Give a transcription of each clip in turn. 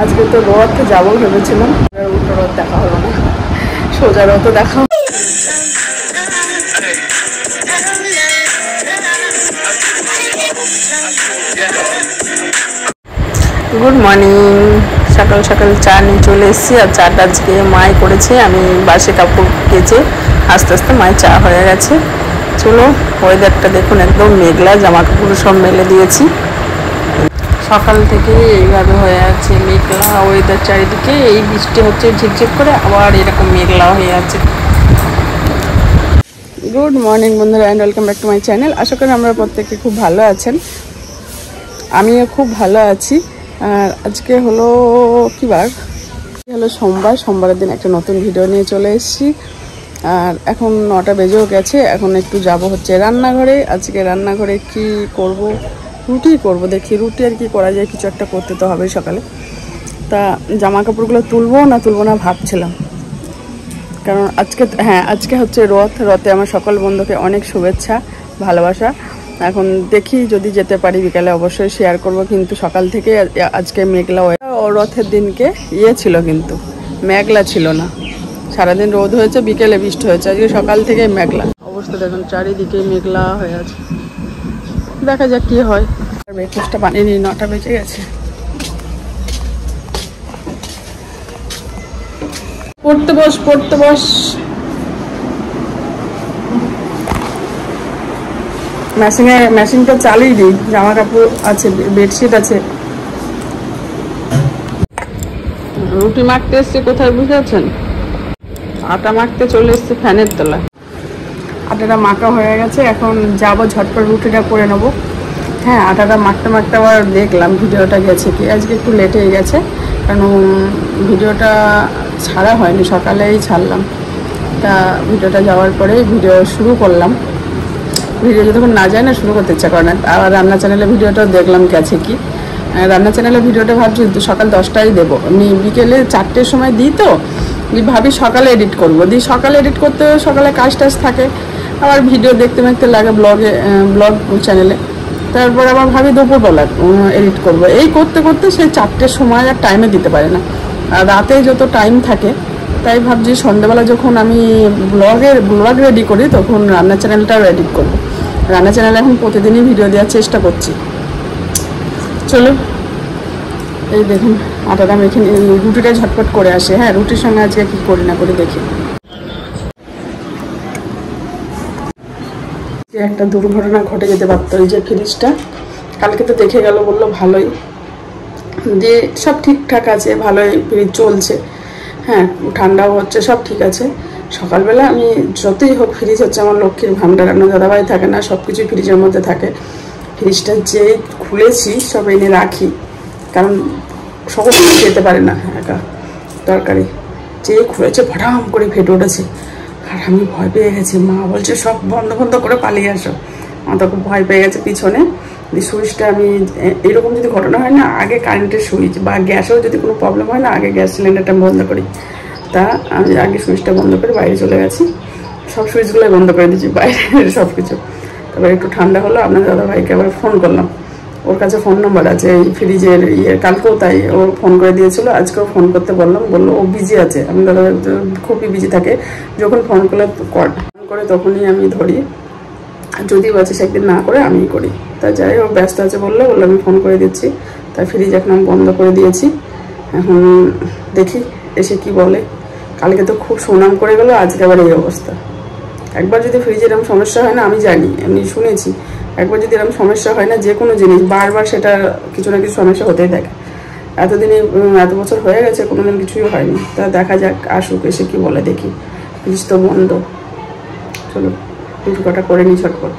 আজকে তো রথে যাবো ভেবেছিলাম, উল্টো রথ দেখা হলো না, সোজা রথ দেখা। গুড মর্নিং, সকাল সকাল চা নিয়ে চলে এসেছি। আর চাটা আজকে মাই করেছে, আমি বাসে কাপড় কেচে আস্তে আস্তে মায়ের চা হয়ে গেছে। চলো, ওয়েদারটা দেখুন, একদম মেঘলা, জামা কাপড় সব মেলে দিয়েছি। সকাল থেকে এইভাবে হয়ে আছে মেঘলা ওয়েদার চারিদিকে, এই বৃষ্টি হচ্ছে ঝিপঝিপ করে, আবার এরকম মেঘলা হয়ে আছে। গুড মর্নিং বন্ধুরা, and welcome back to my channel. আশা করি আমরা প্রত্যেকে খুব ভালো আছেন, আমিও খুব ভালো আছি। আর আজকে হলো কী বার? হলো সোমবার। সোমবারের দিন একটা নতুন ভিডিও নিয়ে চলে এসেছি। আর এখন 9টা বেজেও গেছে, এখন একটু যাব হচ্ছে রান্নাঘরে। আজকে রান্নাঘরে কি করব? রুটি করব, দেখি রুটি আর কি করা যায়, কিছু একটা করতে তো হবে সকালে। তা জামা কাপড়গুলো তুলবো না ভাবছিলাম, কারণ আজকে হচ্ছে রথে আমার সকল বন্ধুকে অনেক শুভেচ্ছা, ভালোবাসা। এখন দেখি যদি যেতে পারি বিকালে অবশ্যই শেয়ার করব, কিন্তু সকাল থেকে আজকে মেঘলা। রথের দিনকে ছিল, কিন্তু মেঘলা ছিল না, সারাদিন রোদ হয়েছে, বিকেলে বৃষ্টি হয়েছে। আজকে সকাল থেকে মেঘলা অবস্থা, দেখুন চারিদিকে মেঘলা হয়ে আছে। দেখা যাক কি হয়। ব্রেকফাস্টটা বানিয়ে নিই, 9টা বেজে গেছে। পড়তে বস। মেশিনটা চালিয়ে দিই, জামা কাপড় আছে, বেডশিট আছে। রুটি মাখতে এসছে কোথায় বুঝতে পারছেন? আটা মাখতে চলে এসছে ফ্যানের তলায়। আটাটা মাখা হয়ে গেছে, এখন যাবো ঝটপট রুটিটা করে নেবো। হ্যাঁ, আটাটা মাখতে আবার দেখলাম ভিডিওটা গেছে কি, আজকে একটু লেট হয়ে গেছে, কারণ ভিডিওটা ছাড়া হয়নি, সকালেই ছাড়লাম। তা ভিডিওটা যাওয়ার পরে ভিডিও শুরু করলাম। ভিডিও যতক্ষণ না যায় না, শুরু করতে ইচ্ছা করে না। আবার রান্না চ্যানেলে ভিডিওটাও দেখলাম গেছে কি, রান্না চ্যানেলে ভিডিওটা ভাবছি সকাল 10টায় দেবো, আমি বিকেলে 4টের সময় দিই, তো ভাবি সকালে এডিট করবো, সকালে এডিট করতে সকালে কাজ থাকে, আবার ভিডিও দেখতে লাগে ব্লগ চ্যানেলে। তারপর আবার ভাবি দুপুরবেলা এডিট করবো, এই করতে করতে সেই 4টের সময় আর টাইমে দিতে পারে না। আর রাতে যত টাইম থাকে, তাই ভাবছি সন্ধ্যাবেলা যখন আমি ব্লগ রেডি করি, তখন রান্না চ্যানেলটাও এডিট করবো। রান্না চ্যানেলে এখন প্রতিদিনই ভিডিও দেওয়ার চেষ্টা করছি। চলো, এই দেখুন আটাটা মেখে রুটিটা ঝটপট করে আসে। হ্যাঁ, রুটির সঙ্গে আজকে কি করি না করি দেখি। একটা দুর্ঘটনা ঘটে যেতে পারতো, এই যে ফ্রিজটা কালকে তো দেখে গেল, বললো ভালোই, দিয়ে সব ঠিকঠাক আছে, ভালোই ফ্রিজ চলছে। হ্যাঁ, ঠান্ডাও হচ্ছে, সব ঠিক আছে। সকালবেলা আমি যতই হোক, ফ্রিজ হচ্ছে আমার লক্ষ্মীর ভাণ্ডার, আমার দাদাভাই থাকে না, সব কিছুই ফ্রিজের মধ্যে থাকে। ফ্রিজটা যে খুলেছি সব এনে রাখি, কারণ সকল কিছু যেতে পারে না একা, তরকারি যে খুলেছে ফটাম করে ফেটে উঠেছে। আর আমি ভয় পেয়ে গেছি, মা বলছে সব বন্ধ করে পালিয়ে আসো। আমার তো খুব ভয় পেয়ে গেছে পিছনে। সুইচটা আমি এরকম যদি ঘটনা হয় না, আগে কারেন্টের সুইচ বা গ্যাসেও যদি কোনো প্রবলেম হয় না, আগে গ্যাস সিলিন্ডারটা বন্ধ করি। তা আমি আগে সুইচটা বন্ধ করে বাইরে চলে গেছি, সব সুইচগুলোই বন্ধ করে দিয়েছি, বাইরে সব কিছু। তারপর একটু ঠান্ডা হলো, আপনার দাদাভাইকে আবার ফোন করলাম, ওর কাছে ফোন নাম্বার আছে এই ফ্রিজের কালকেও তাই ও ফোন করে দিয়েছিল, আজকেও ফোন করতে বললাম, বললো ও বিজি আছে। আমি দাদা খুবই বিজি থাকে, যখন ফোন করে তখনই আমি ধরি, যদি বাঁচে সেদিন না করে আমিই করি। তা যাই হোক, ব্যস্ত আছে বললো আমি ফোন করে দিচ্ছি। তাই ফ্রিজ এখন আমি বন্ধ করে দিয়েছি। এখন দেখি এসে কি বলে। কালকে তো খুব সুনাম করে গেল, আজকে আবার এই অবস্থা। একবার যদি ফ্রিজে এরকম সমস্যা হয় না, আমি জানি, আমি শুনেছি, একবার যদি এরকম সমস্যা হয় না, যে কোনো জিনিস বারবার সেটা কিছু না কিছু সমস্যা হতেই থাকে। এত বছর হয়ে গেছে, কোনোদিন কিছুই হয়নি। তা দেখা যাক, আসুক, এসে কি বলে দেখি। ফ্রিজ তো বন্ধ। চলো রুটি কটা করে নিই ঝটপট।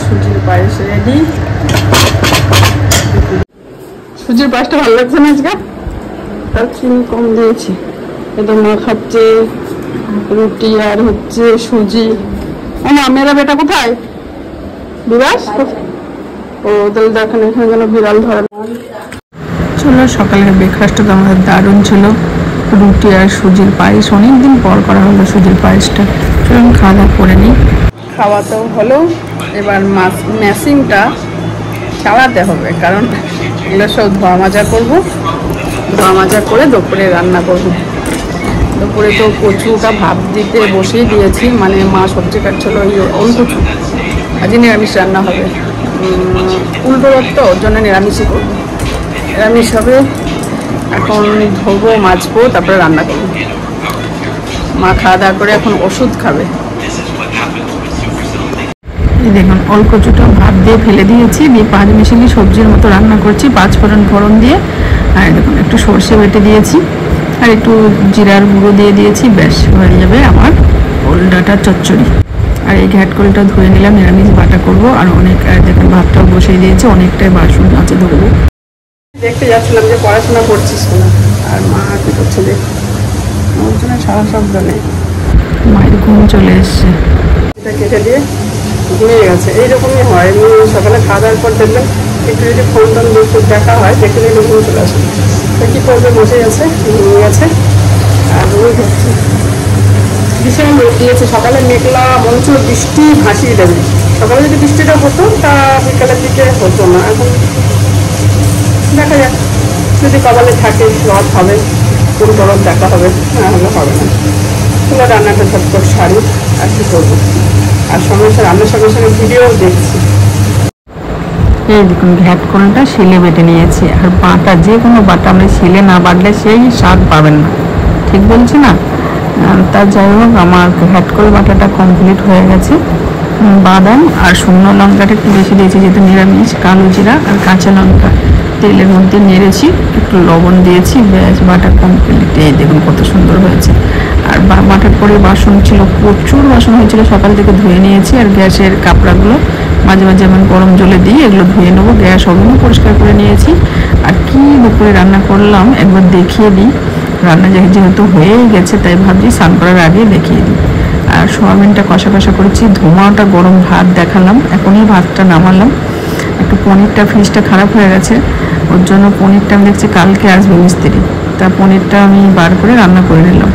সুজির পায়েস রেডি। সুজির পায়েসটা ভালো লাগছে না আজকে, তার চিনি কম দিয়েছি। এটা মা খাচ্ছে রুটি আর হচ্ছে সুজি। মেয়েরা বেটা কোথায়? বিরাজ ও তাহলে দেখেন, এখানে যেন বিড়াল ধরে। চলো, সকালের ব্রেকফাস্টটা তো আমাদের দারুণ ছিল, রুটি আর সুজির পায়েস। অনেকদিন পর করা হলো সুজির পায়েসটা। চলো আমি খাওয়া দাওয়া করে নিই। খাওয়া তো হলো, এবার মেশিনটা চালাতে হবে, কারণ এগুলো সব ধোয়া মাজা করবো। ধোয়া মাজা করে দুপুরে রান্না করব। দুপুরে তো কচুটা ভাপ দিতে বসিয়ে দিয়েছি, মানে মা সবজি কাটছিল ওই ওল কচু। আজকে নিরামিষ রান্না হবে, উল্টো রথ তো, ওর জন্য নিরামিষই করবো। নিরামিষ হবে। এখন ধোবো, মাজবো, তারপরে রান্না করবো। মা খাওয়া দাওয়া করে এখন ওষুধ খাবে। এই দেখুন ওল কচুটা ভাত দিয়ে ফেলে দিয়েছি, দিয়ে 5 মিশালি সবজির মতো রান্না করছি, 5 ফোড়ন দিয়ে। আর দেখুন একটু সর্ষে বেটে দিয়েছি, আর একটু জিরার গুঁড়ো দিয়ে দিয়েছি, ব্যাস হয়ে যাবে আমার ওল ডাঁটার চচ্চড়ি। আর এই ঘ্যাটকলটা ধুয়ে নিলাম, নিরামিষ বাটা করবো। আর অনেক দেখুন ভাতটাও বসিয়ে দিয়েছি, অনেকটাই বাসন আছে ধরবো। দেখতে যাচ্ছিলাম যে পড়াশোনা করছিস না, আর মা কি করছে দেখ, ওর জন্য সারা শব্দ নেই। মায়ের ঘুম চলে এসছে, এটা কেটে দিয়ে ঘুমিয়ে গেছে। এইরকমই হয়, এমনি সকালে খাওয়া দাওয়ার পর দেখবেন একটু যদি ফোন টোন দেখা হয়, দেখতে দেখলে ঘুম চলে আসে। তো কী করবে, বসে গেছে, ঘুমিয়ে গেছে। আর রোদ হচ্ছে, ভীষণ রোদ দিয়েছে। সকালে মেঘলা মনে হচ্ছিল বৃষ্টি ভাসিয়ে দেবে। সকালে যদি বৃষ্টিটা হতো, তা বিকালের দিকে হতো না। এখন দেখা যাক, যদি কপালে থাকে রথ হবে, কোন রথ দেখা হবে, না হলে হবে না। চলো রান্নাটা ঝটপট সারি, আর কি করবো। আর সঙ্গে সঙ্গে রান্নার সঙ্গে সঙ্গে ভিডিও দেখছি। এই দেখুন ঘ্যাটকলটা শিলে বেটে নিয়েছি, আর বাটা যে কোনো বাটা আমরা শিলে না বাটলে সেই স্বাদ পাবেন না, ঠিক বলছি না? তার যাই হোক, আমার ঘ্যাটকল বাটাটা কমপ্লিট হয়ে গেছে। বাদাম আর শুকনো লঙ্কাটা একটু বেশি দিয়েছি, যেহেতু নিরামিষ। কালো জিরা আর কাঁচা লঙ্কা তেলের মধ্যে নেড়েছি, একটু লবণ দিয়েছি, ব্যাস বাটা কমপ্লিট। এই দেখুন কত সুন্দর হয়েছে। আর বাটার পরে বাসন ছিল, প্রচুর বাসন হয়েছিল, সকাল থেকে ধুয়ে নিয়েছি। আর গ্যাসের কাপড়াগুলো মাঝে মাঝে যেমন গরম জলে দিয়ে এগুলো ধুয়ে নেবো। গ্যাস ওগুলো পরিষ্কার করে নিয়েছি। আর কি দুপুরে রান্না করলাম একবার দেখিয়ে দিই। রান্না যেহেতু হয়েই গেছে, তাই ভাবছি স্নান করার আগে দেখিয়ে দিই। আর সোয়াবিনটা কষা কষা করেছি, ধোঁয়াটা গরম ভাত দেখালাম, এখনই ভাতটা নামালাম। একটু পনিরটা ফ্রিজটা খারাপ হয়ে গেছে, ওর জন্য পনিরটা আমি দেখছি কালকে আসবে মিস্ত্রি, তা পনিরটা আমি বার করে রান্না করে নিলাম।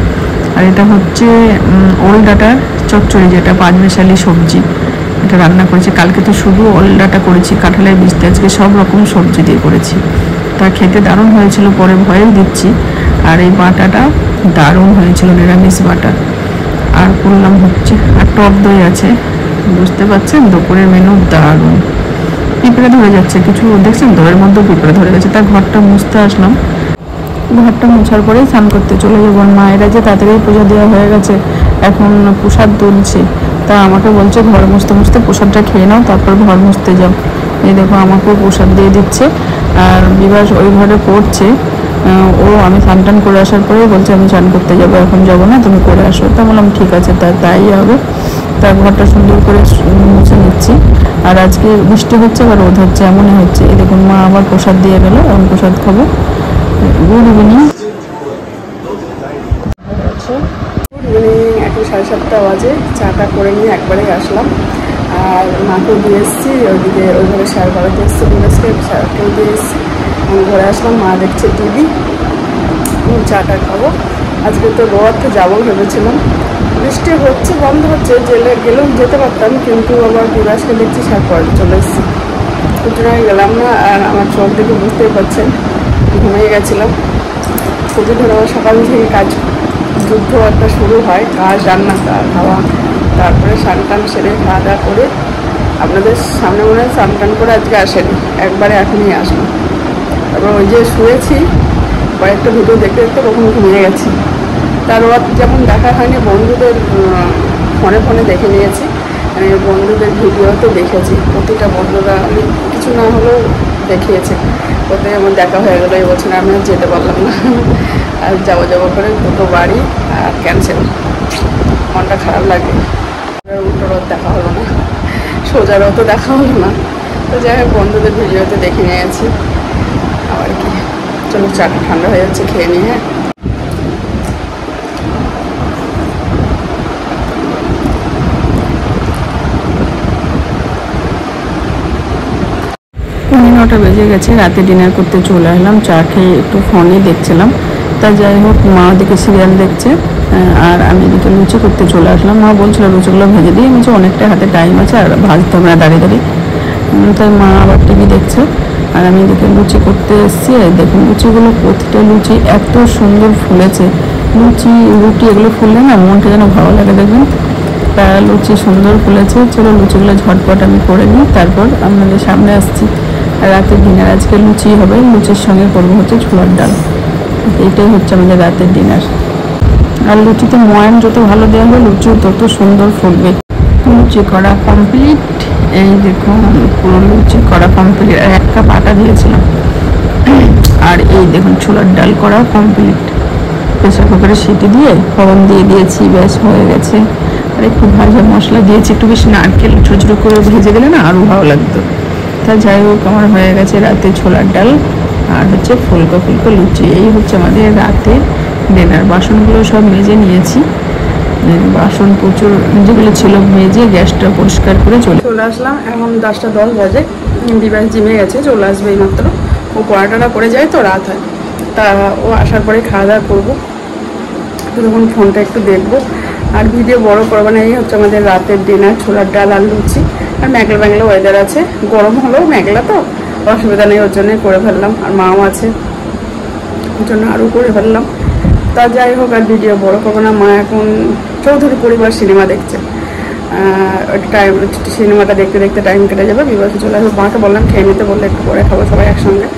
আর এটা হচ্ছে ওল ডাঁটার চচ্চড়ি, যেটা 5 মিশালি সবজি, এটা রান্না করেছি। কালকে তো শুধু ওল ডাঁটা করেছি, কাঁঠালের বীজ দিয়ে, আজকে সব রকম সবজি দিয়ে করেছি। তা খেতে দারুণ হয়েছিল, পরে ভয়েও দিচ্ছি। আর এই বাটাটা দারুণ হয়েছিল, নিরামিষ বাটা। আর করলাম হচ্ছে, আর টক দই আছে, বুঝতে পারছেন দুপুরের মেনু দারুণ। পিঁপড়ে ধরে যাচ্ছে কিছু, দেখছেন দইয়ের মধ্যেও পিঁপড়ে ধরে গেছে। তার ঘরটা মুছতে আসলাম, ঘরটা মোছার পরেই স্নান করতে চলে যাবো। মায়েরা যে তাড়াতাড়ি পূজা দেওয়া হয়ে গেছে, এখন প্রসাদ তুলছে। তা আমাকে বলছে ঘর মুছতে মুছতে প্রসাদটা খেয়ে নাও, তারপর ঘর মুছতে যাও। এই দেখো আমাকেও প্রসাদ দিয়ে দিচ্ছে। আর বিবাস ওই ঘরে পড়ছে, ও আমি স্নান টান করে আসার পরেই বলছে আমি স্নান করতে যাবো, এখন যাবো না, তুমি করে আসো। তা বললাম ঠিক আছে, তাই হবে। তার ঘরটা সুন্দর করে মুছে নিচ্ছি। আর আজকে বৃষ্টি হচ্ছে বা রোদ হচ্ছে, এমনই হচ্ছে। এই দেখুন মা আবার প্রসাদ দিয়ে গেল, এখন প্রসাদ খাবো। Good evening. গুড ইভিনিং, এখন 7:30 বাজে। চাটা করে নিয়ে একবারে আসলাম। আর মাকে দিয়ে এসেছি, ওইদিকে ওইভাবে শেয়ার করাতে এসেছি, বিকাশকে শেয়ারকেও দিয়ে এসেছি। আমি ঘরে আসলাম, মা দেখছে টিভি, চাটা খাবো। আজকে তো গোয়াতে যাবো ভেবেছিলাম, বৃষ্টি হচ্ছে, বন্ধ হচ্ছে, গেলেও যেতে পারতাম, কিন্তু আবার বিকাশকে দেখছি শেয়ার করে চলে এসেছি, সুতরাং গেলাম না। আর আমার চোখ দেখে বুঝতেই পারছেন ঘুমিয়ে গেছিলাম। প্রতিদিন আমার সকাল থেকে কাজ যুদ্ধ একটা শুরু হয়, কাজ, রান্না, খাওয়া, তারপরে স্নান টান সেরে খাওয়া দাওয়া করে আপনাদের সামনে মনে হয় স্নান টান করে আজকে আসেনি, একবারে এখনই আসলো। তারপর ওই যে শুয়েছি, কয়েকটা ভিডিও দেখতে দেখতে কখনো ঘুমিয়ে গেছি। তার যেমন দেখা হয়নি, বন্ধুদের ফোনে ফোনে দেখে নিয়েছি, আমি বন্ধুদের ভিডিওতে দেখেছি। প্রতিটা বন্ধুরা কিছু না হলেও দেখিয়েছে, ওতে আমার দেখা হয়ে গেলো। এই বছর আমি আর যেতে পারলাম না, আর যাবো যাবো করে দুটো বাড়ি আর ক্যান্সেল, মনটা খারাপ লাগে। উল্টো রথ দেখা হলো না, সোজা রথও দেখা হলো না। তো যাই হোক বন্ধুদের ভিডিওতে দেখে নিয়েছি, আবার কি। চলো চাটা ঠান্ডা হয়ে যাচ্ছে, খেয়ে নিয়ে। হ্যাঁ, 9:30 বেজে গেছে। রাতে ডিনার করতে চলে এলাম, চা খেয়ে একটু ফোনে দেখছিলাম। তা যাই হোক, মা ওদিকে সিরিয়াল দেখছে আর আমি এদিকে লুচি করতে চলে আসলাম। মা বলছিল লুচিগুলো ভেজে দিই, আমি অনেকটা হাতে টাইম আছে আর ভাজতে হবে না দাঁড়িয়ে দাঁড়িয়ে। তাই মা আবার টিভি দেখছে আর আমি এদিকে লুচি করতে এসেছি। দেখুন লুচিগুলো, প্রতিটা লুচি এত সুন্দর ফুলেছে। রুটি এগুলো ফুললে না মনটা যেন ভালো লাগে। দেখবেন লুচি সুন্দর ফুলেছে। চলো লুচিগুলো ঝটপট আমি করে নিই, তারপর আপনাদের সামনে আসছি। আর রাতের ডিনার আজকে লুচি হবে, লুচির সঙ্গে করবো হচ্ছে ছোলার ডাল। এইটাই হচ্ছে আমাদের রাতের ডিনার। আর লুচিতে ময়ান যত ভালো দেওয়া হবে লুচিও তত সুন্দর ফুলবে। লুচি করা কমপ্লিট। এই দেখুন পুরো লুচি করা কমপ্লিট। আর 1 কাপ আটা দিয়েছিলাম। আর এই দেখুন ছোলার ডাল করা কমপ্লিট। প্রেসার কুকারে সিটি দিয়ে ফোড়ন দিয়ে দিয়েছি, ব্যাস হয়ে গেছে। আর একটু ভাজা মশলা দিয়েছি, একটু বেশি নারকেল ছোটো ছোটো করে ভেজে গেলে না আরও ভালো লাগতো। তা যাই হোক, আমার হয়ে গেছে রাতে ছোলার ডাল আর হচ্ছে ফুলকো ফুলকো লুচি। এই হচ্ছে আমাদের রাতে ডিনার। বাসনগুলো সব মেজে নিয়েছি, বাসন প্রচুর যেগুলো ছিল মেজে গ্যাসটা পরিষ্কার করে চলে আসলাম। এখন 10টা 10 বাজে। দিবাস জিমে গেছে, চলে আসবে এই মাত্র। ও পড়াটা করে যায় তো রাত হয়, তা ও আসার পরে খাওয়া দাওয়া করবো। তখন ফোনটা একটু দেখবো আর ভিডিও বড় করবো না। এই হচ্ছে আমাদের রাতের ডিনার, ছোলার ডাল আর লুচি। আর মেঘলা মেঘলা ওয়েদার আছে, গরম হলেও মেঘলা তো অসুবিধা নেই, ওর জন্যই করে ফেললাম। আর মাও আছে, ওর জন্য আরও করে ফেললাম। তা যাই হোক, আর ভিডিও বড় করবো না। মা এখন চৌধুরী পরিবার সিনেমা দেখছে। টাইম সিনেমাটা দেখতে দেখতে টাইম কেটে যাবে, বিবাসে চলে আসবো। মাকে বললাম খেয়ে নিতে, বললে একটু পরে খাবো সবাই একসঙ্গে।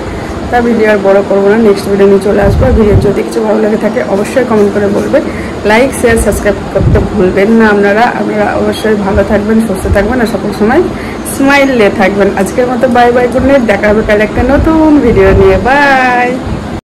তা ভিডিও আর বড় করবো না, নেক্সট ভিডিও নিয়ে চলে আসবো। ভিডিও যদি কিছু ভালো লেগে থাকে অবশ্যই কমেন্ট করে বলবে। লাইক শেয়ার সাবস্ক্রাইব করতে ভুলবেন না আপনারা অবশ্যই ভালো থাকবেন, সুস্থ থাকবেন আর সকল সময় স্মাইল নিয়ে থাকবেন। আজকের মতো বাই বাই, গুড নাইট। দেখা হবে কাল একটা নতুন ভিডিও নিয়ে। বাই।